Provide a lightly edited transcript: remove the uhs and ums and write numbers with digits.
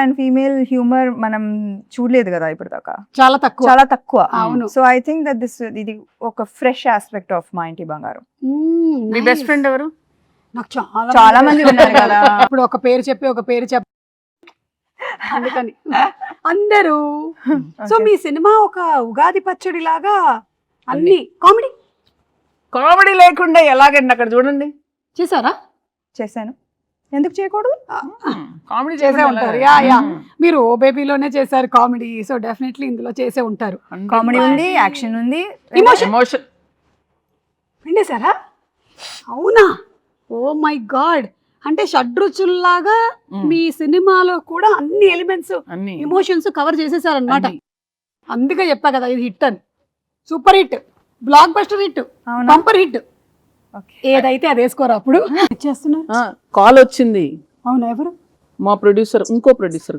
And female humour మనం చూడలేదు కదా ఇప్పుడు దాకా, చాలా తక్కువ. చాలా తక్కువ. అవును. సో ఐ థింక్ దట్ ఇది ఒక ఫ్రెష్ ఆస్పెక్ట్ ఆఫ్ మా ఇంటి బంగారం. మీ బెస్ట్ ఫ్రెండ్ ఎవరు? నాకు చాలా మంది ఉన్నారు కదా. ఇప్పుడు ఒక పేరు చెప్పి అందుకని అందరూ. సో మీ సినిమా ఒక ఉగాది పచ్చడి లాగా అన్ని కామెడీ కామెడీ లేకుండా ఎలాగండి అక్కడ చూడండి. చేశారా? చేశాను, ఎందుకు చేయకూడదు? కామెడీ చేసే ఉంటారు. యా యా మీరు ఓ బేబీలోనే చేశారు కామెడీ, సో డెఫినెట్లీ ఇందులో చేసే ఉంటారు. కామెడీ ఉంది, యాక్షన్ ఉంది, ఎమోషన్ పిండేశారా? అవునా? Oh my God. అంటే షడ్రుచుల్లాగా మీ సినిమాలో కూడా అన్ని ఎలిమెంట్స్ అన్ని ఎమోషన్స్ కవర్ చేసేసారనమాట. అందుకే చెప్పా కదా ఇది హిట్ అని. Super hit, block buster hit, bumper hit. ఏదైతే అది వేసుకోరు అప్పుడు చేస్తున్నారు. కాల్ వచ్చింది. అవునా? ఎవరు? మా ప్రొడ్యూసర్, ఇంకో ప్రొడ్యూసర్